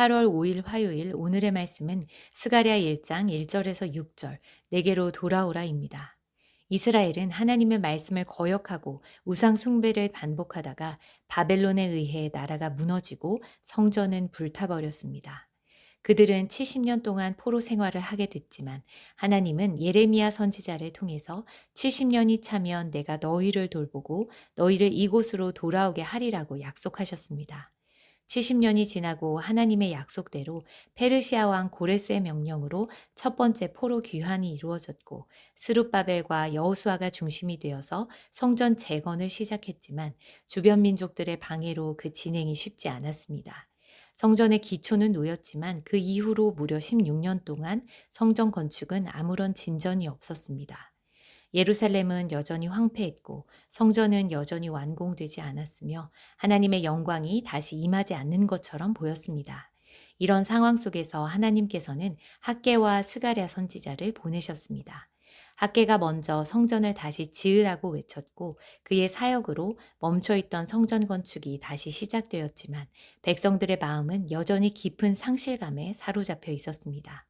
8월 5일 화요일 오늘의 말씀은 스가랴 1장 1절에서 6절 내게로 돌아오라입니다. 이스라엘은 하나님의 말씀을 거역하고 우상 숭배를 반복하다가 바벨론에 의해 나라가 무너지고 성전은 불타버렸습니다. 그들은 70년 동안 포로 생활을 하게 됐지만 하나님은 예레미야 선지자를 통해서 70년이 차면 내가 너희를 돌보고 너희를 이곳으로 돌아오게 하리라고 약속하셨습니다. 70년이 지나고 하나님의 약속대로 페르시아 왕 고레스의 명령으로 첫 번째 포로 귀환이 이루어졌고 스룹바벨과 여호수아가 중심이 되어서 성전 재건을 시작했지만 주변 민족들의 방해로 그 진행이 쉽지 않았습니다. 성전의 기초는 놓였지만 그 이후로 무려 16년 동안 성전 건축은 아무런 진전이 없었습니다. 예루살렘은 여전히 황폐했고 성전은 여전히 완공되지 않았으며 하나님의 영광이 다시 임하지 않는 것처럼 보였습니다. 이런 상황 속에서 하나님께서는 학개와 스가랴 선지자를 보내셨습니다. 학개가 먼저 성전을 다시 지으라고 외쳤고 그의 사역으로 멈춰있던 성전 건축이 다시 시작되었지만 백성들의 마음은 여전히 깊은 상실감에 사로잡혀 있었습니다.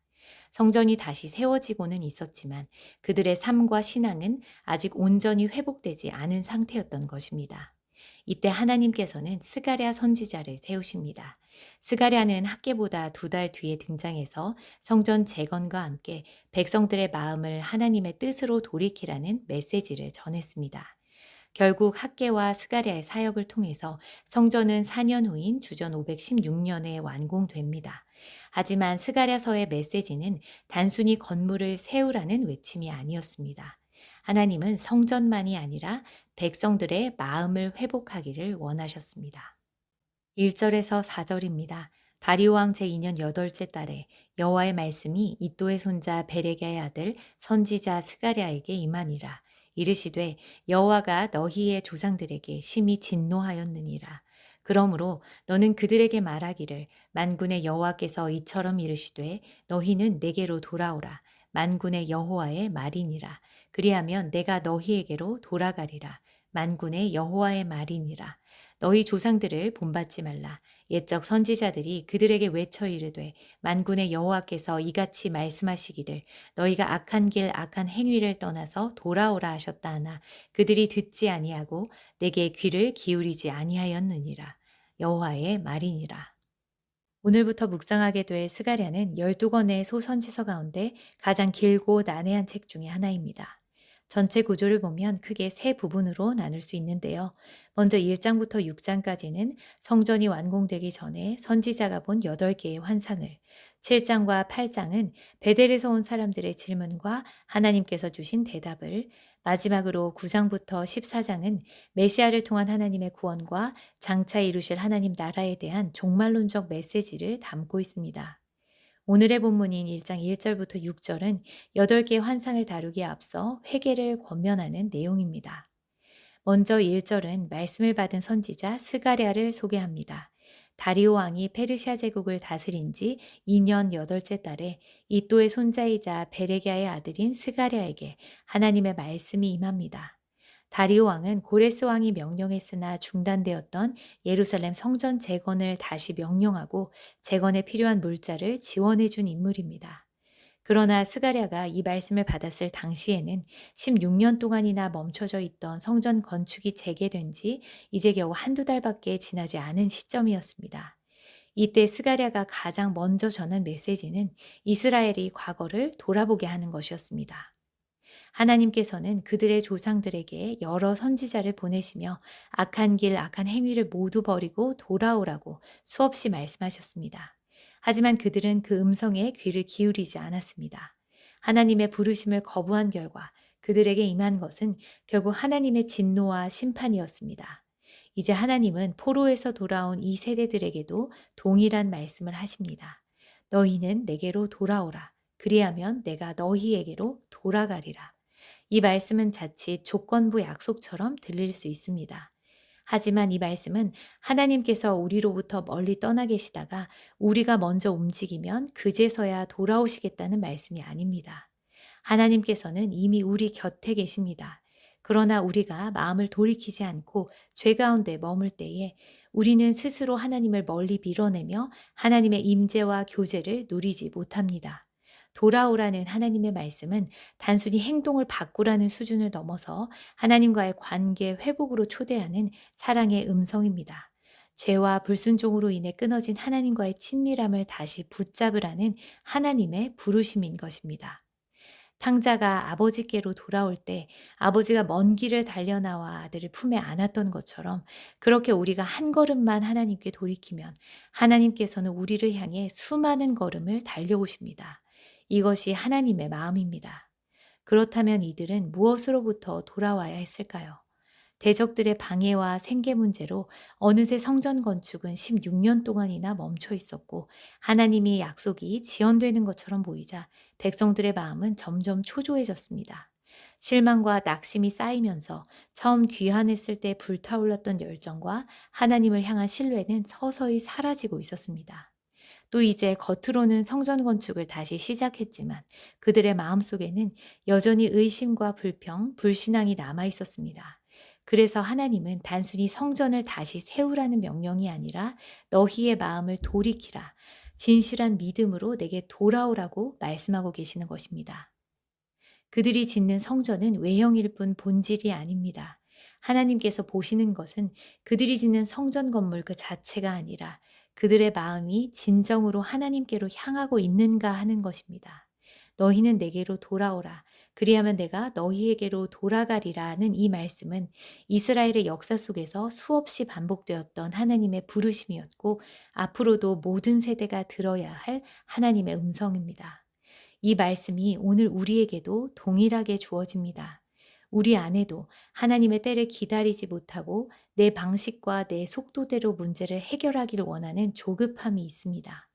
성전이 다시 세워지고는 있었지만 그들의 삶과 신앙은 아직 온전히 회복되지 않은 상태였던 것입니다. 이때 하나님께서는 스가랴 선지자를 세우십니다. 스가랴는 학개보다 2달 뒤에 등장해서 성전 재건과 함께 백성들의 마음을 하나님의 뜻으로 돌이키라는 메시지를 전했습니다. 결국 학개와 스가랴의 사역을 통해서 성전은 4년 후인 주전 516년에 완공됩니다. 하지만 스가랴서의 메시지는 단순히 건물을 세우라는 외침이 아니었습니다. 하나님은 성전만이 아니라 백성들의 마음을 회복하기를 원하셨습니다. 1절에서 4절입니다. 다리오 왕 제2년 8째 달에 여호와의 말씀이 이도의 손자 베레게의 아들 선지자 스가랴에게 임하니라. 이르시되 여호와가 너희의 조상들에게 심히 진노하였느니라. 그러므로 너는 그들에게 말하기를 만군의 여호와께서 이처럼 이르시되 너희는 내게로 돌아오라. 만군의 여호와의 말이니라. 그리하면 내가 너희에게로 돌아가리라. 만군의 여호와의 말이니라. 너희 조상들을 본받지 말라. 옛적 선지자들이 그들에게 외쳐 이르되 만군의 여호와께서 이같이 말씀하시기를 너희가 악한 길 악한 행위를 떠나서 돌아오라 하셨다 하나 그들이 듣지 아니하고 내게 귀를 기울이지 아니하였느니라. 여호와의 말이니라. 오늘부터 묵상하게 될 스가랴는 12권의 소선지서 가운데 가장 길고 난해한 책 중에 하나입니다. 전체 구조를 보면 크게 세 부분으로 나눌 수 있는데요. 먼저 1장부터 6장까지는 성전이 완공되기 전에 선지자가 본 8개의 환상을, 7장과 8장은 베델에서 온 사람들의 질문과 하나님께서 주신 대답을, 마지막으로 9장부터 14장은 메시아를 통한 하나님의 구원과 장차 이루실 하나님 나라에 대한 종말론적 메시지를 담고 있습니다. 오늘의 본문인 1장 1절부터 6절은 8개의 환상을 다루기에 앞서 회개를 권면하는 내용입니다. 먼저 1절은 말씀을 받은 선지자 스가랴를 소개합니다. 다리오 왕이 페르시아 제국을 다스린 지 2년 8째 달에 이또의 손자이자 베레기야의 아들인 스가랴에게 하나님의 말씀이 임합니다. 다리오 왕은 고레스 왕이 명령했으나 중단되었던 예루살렘 성전 재건을 다시 명령하고 재건에 필요한 물자를 지원해 준 인물입니다. 그러나 스가랴가 이 말씀을 받았을 당시에는 16년 동안이나 멈춰져 있던 성전 건축이 재개된 지 이제 겨우 한두 달밖에 지나지 않은 시점이었습니다. 이때 스가랴가 가장 먼저 전한 메시지는 이스라엘이 과거를 돌아보게 하는 것이었습니다. 하나님께서는 그들의 조상들에게 여러 선지자를 보내시며 악한 길, 악한 행위를 모두 버리고 돌아오라고 수없이 말씀하셨습니다. 하지만 그들은 그 음성에 귀를 기울이지 않았습니다. 하나님의 부르심을 거부한 결과 그들에게 임한 것은 결국 하나님의 진노와 심판이었습니다. 이제 하나님은 포로에서 돌아온 이 세대들에게도 동일한 말씀을 하십니다. 너희는 내게로 돌아오라. 그리하면 내가 너희에게로 돌아가리라. 이 말씀은 자칫 조건부 약속처럼 들릴 수 있습니다. 하지만 이 말씀은 하나님께서 우리로부터 멀리 떠나 계시다가 우리가 먼저 움직이면 그제서야 돌아오시겠다는 말씀이 아닙니다. 하나님께서는 이미 우리 곁에 계십니다. 그러나 우리가 마음을 돌이키지 않고 죄 가운데 머물 때에 우리는 스스로 하나님을 멀리 밀어내며 하나님의 임재와 교제를 누리지 못합니다. 돌아오라는 하나님의 말씀은 단순히 행동을 바꾸라는 수준을 넘어서 하나님과의 관계 회복으로 초대하는 사랑의 음성입니다. 죄와 불순종으로 인해 끊어진 하나님과의 친밀함을 다시 붙잡으라는 하나님의 부르심인 것입니다. 탕자가 아버지께로 돌아올 때 아버지가 먼 길을 달려나와 아들을 품에 안았던 것처럼 그렇게 우리가 한 걸음만 하나님께 돌이키면 하나님께서는 우리를 향해 수많은 걸음을 달려오십니다. 이것이 하나님의 마음입니다. 그렇다면 이들은 무엇으로부터 돌아와야 했을까요? 대적들의 방해와 생계 문제로 어느새 성전 건축은 16년 동안이나 멈춰 있었고 하나님이 약속이 지연되는 것처럼 보이자 백성들의 마음은 점점 초조해졌습니다. 실망과 낙심이 쌓이면서 처음 귀환했을 때 불타올랐던 열정과 하나님을 향한 신뢰는 서서히 사라지고 있었습니다. 또 이제 겉으로는 성전 건축을 다시 시작했지만 그들의 마음속에는 여전히 의심과 불평, 불신앙이 남아 있었습니다. 그래서 하나님은 단순히 성전을 다시 세우라는 명령이 아니라 너희의 마음을 돌이키라, 진실한 믿음으로 내게 돌아오라고 말씀하고 계시는 것입니다. 그들이 짓는 성전은 외형일 뿐 본질이 아닙니다. 하나님께서 보시는 것은 그들이 짓는 성전 건물 그 자체가 아니라 그들의 마음이 진정으로 하나님께로 향하고 있는가 하는 것입니다. 너희는 내게로 돌아오라. 그리하면 내가 너희에게로 돌아가리라는 이 말씀은 이스라엘의 역사 속에서 수없이 반복되었던 하나님의 부르심이었고 앞으로도 모든 세대가 들어야 할 하나님의 음성입니다. 이 말씀이 오늘 우리에게도 동일하게 주어집니다. 우리 안에도 하나님의 때를 기다리지 못하고 내 방식과 내 속도대로 문제를 해결하기를 원하는 조급함이 있습니다.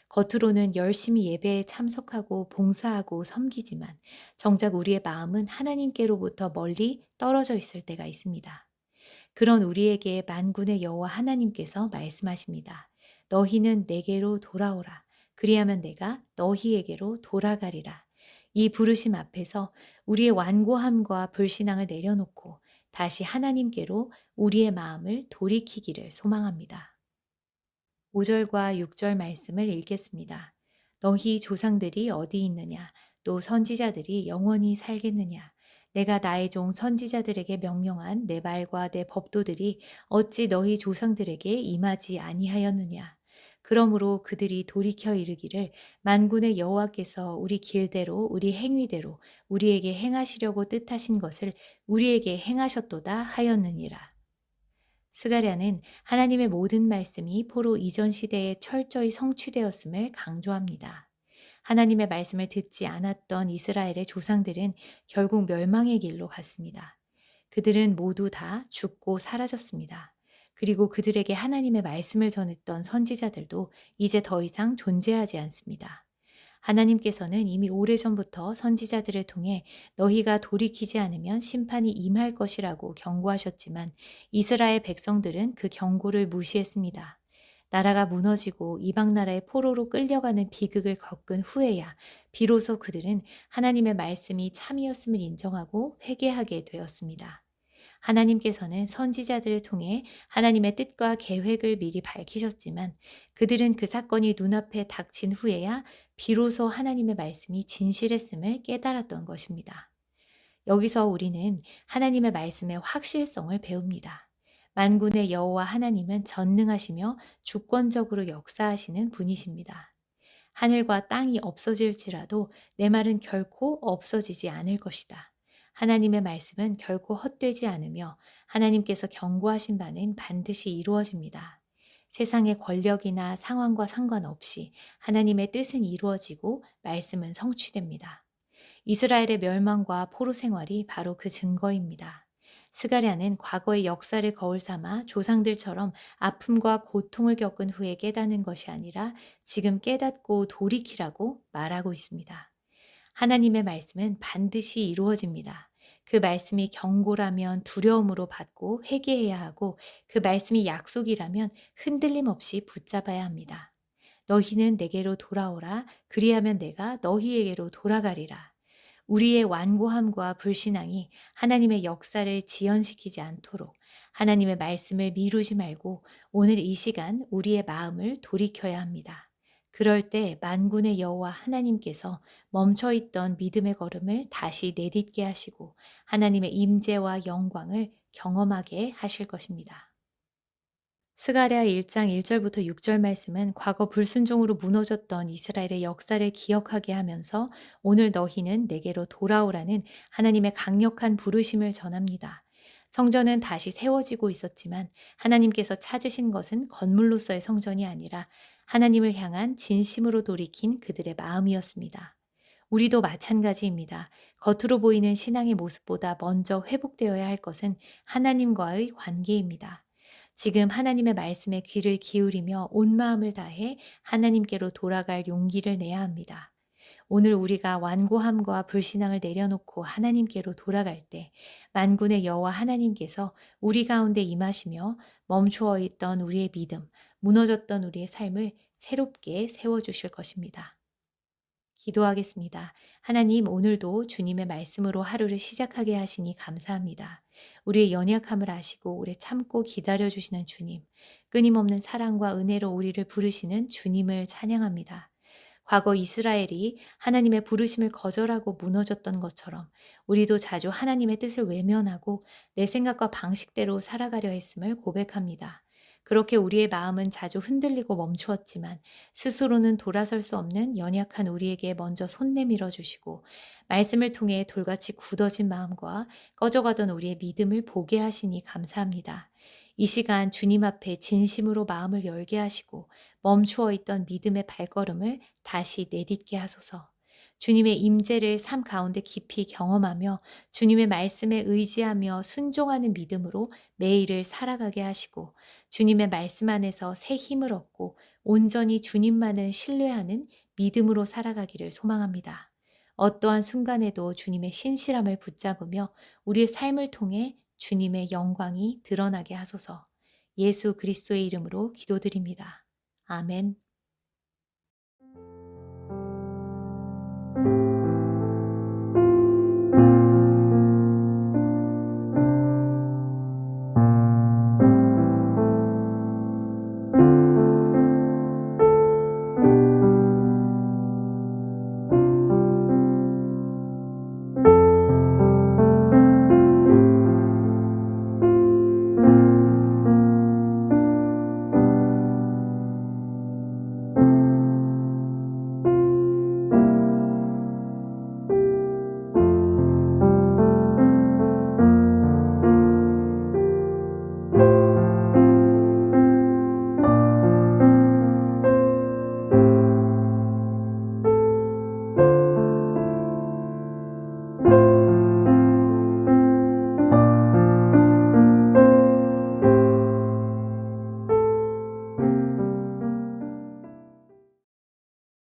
겉으로는 열심히 예배에 참석하고 봉사하고 섬기지만 정작 우리의 마음은 하나님께로부터 멀리 떨어져 있을 때가 있습니다. 그런 우리에게 만군의 여호와 하나님께서 말씀하십니다. 너희는 내게로 돌아오라. 그리하면 내가 너희에게로 돌아가리라. 이 부르심 앞에서 우리의 완고함과 불신앙을 내려놓고 다시 하나님께로 우리의 마음을 돌이키기를 소망합니다. 5절과 6절 말씀을 읽겠습니다. 너희 조상들이 어디 있느냐? 또 선지자들이 영원히 살겠느냐? 내가 나의 종 선지자들에게 명령한 내 말과 내 법도들이 어찌 너희 조상들에게 임하지 아니하였느냐? 그러므로 그들이 돌이켜 이르기를 만군의 여호와께서 우리 길대로 우리 행위대로 우리에게 행하시려고 뜻하신 것을 우리에게 행하셨도다 하였느니라. 스가랴는 하나님의 모든 말씀이 포로 이전 시대에 철저히 성취되었음을 강조합니다. 하나님의 말씀을 듣지 않았던 이스라엘의 조상들은 결국 멸망의 길로 갔습니다. 그들은 모두 다 죽고 사라졌습니다. 그리고 그들에게 하나님의 말씀을 전했던 선지자들도 이제 더 이상 존재하지 않습니다. 하나님께서는 이미 오래전부터 선지자들을 통해 너희가 돌이키지 않으면 심판이 임할 것이라고 경고하셨지만 이스라엘 백성들은 그 경고를 무시했습니다. 나라가 무너지고 이방 나라의 포로로 끌려가는 비극을 겪은 후에야 비로소 그들은 하나님의 말씀이 참이었음을 인정하고 회개하게 되었습니다. 하나님께서는 선지자들을 통해 하나님의 뜻과 계획을 미리 밝히셨지만 그들은 그 사건이 눈앞에 닥친 후에야 비로소 하나님의 말씀이 진실했음을 깨달았던 것입니다. 여기서 우리는 하나님의 말씀의 확실성을 배웁니다. 만군의 여호와 하나님은 전능하시며 주권적으로 역사하시는 분이십니다. 하늘과 땅이 없어질지라도 내 말은 결코 없어지지 않을 것이다. 하나님의 말씀은 결코 헛되지 않으며 하나님께서 경고하신 바는 반드시 이루어집니다. 세상의 권력이나 상황과 상관없이 하나님의 뜻은 이루어지고 말씀은 성취됩니다. 이스라엘의 멸망과 포로 생활이 바로 그 증거입니다. 스가랴는 과거의 역사를 거울 삼아 조상들처럼 아픔과 고통을 겪은 후에 깨닫는 것이 아니라 지금 깨닫고 돌이키라고 말하고 있습니다. 하나님의 말씀은 반드시 이루어집니다. 그 말씀이 경고라면 두려움으로 받고 회개해야 하고 그 말씀이 약속이라면 흔들림 없이 붙잡아야 합니다. 너희는 내게로 돌아오라. 그리하면 내가 너희에게로 돌아가리라. 우리의 완고함과 불신앙이 하나님의 역사를 지연시키지 않도록 하나님의 말씀을 미루지 말고 오늘 이 시간 우리의 마음을 돌이켜야 합니다. 그럴 때 만군의 여호와 하나님께서 멈춰 있던 믿음의 걸음을 다시 내딛게 하시고 하나님의 임재와 영광을 경험하게 하실 것입니다. 스가랴 1장 1절부터 6절 말씀은 과거 불순종으로 무너졌던 이스라엘의 역사를 기억하게 하면서 오늘 너희는 내게로 돌아오라는 하나님의 강력한 부르심을 전합니다. 성전은 다시 세워지고 있었지만 하나님께서 찾으신 것은 건물로서의 성전이 아니라 하나님을 향한 진심으로 돌이킨 그들의 마음이었습니다. 우리도 마찬가지입니다. 겉으로 보이는 신앙의 모습보다 먼저 회복되어야 할 것은 하나님과의 관계입니다. 지금 하나님의 말씀에 귀를 기울이며 온 마음을 다해 하나님께로 돌아갈 용기를 내야 합니다. 오늘 우리가 완고함과 불신앙을 내려놓고 하나님께로 돌아갈 때 만군의 여호와 하나님께서 우리 가운데 임하시며 멈추어 있던 우리의 믿음, 무너졌던 우리의 삶을 새롭게 세워주실 것입니다. 기도하겠습니다. 하나님, 오늘도 주님의 말씀으로 하루를 시작하게 하시니 감사합니다. 우리의 연약함을 아시고 오래 참고 기다려 주시는 주님, 끊임없는 사랑과 은혜로 우리를 부르시는 주님을 찬양합니다. 과거 이스라엘이 하나님의 부르심을 거절하고 무너졌던 것처럼 우리도 자주 하나님의 뜻을 외면하고 내 생각과 방식대로 살아가려 했음을 고백합니다. 그렇게 우리의 마음은 자주 흔들리고 멈추었지만 스스로는 돌아설 수 없는 연약한 우리에게 먼저 손 내밀어 주시고 말씀을 통해 돌같이 굳어진 마음과 꺼져가던 우리의 믿음을 보게 하시니 감사합니다. 이 시간 주님 앞에 진심으로 마음을 열게 하시고 멈추어 있던 믿음의 발걸음을 다시 내딛게 하소서. 주님의 임재를 삶 가운데 깊이 경험하며 주님의 말씀에 의지하며 순종하는 믿음으로 매일을 살아가게 하시고 주님의 말씀 안에서 새 힘을 얻고 온전히 주님만을 신뢰하는 믿음으로 살아가기를 소망합니다. 어떠한 순간에도 주님의 신실함을 붙잡으며 우리의 삶을 통해 주님의 영광이 드러나게 하소서. 예수 그리스도의 이름으로 기도드립니다. 아멘.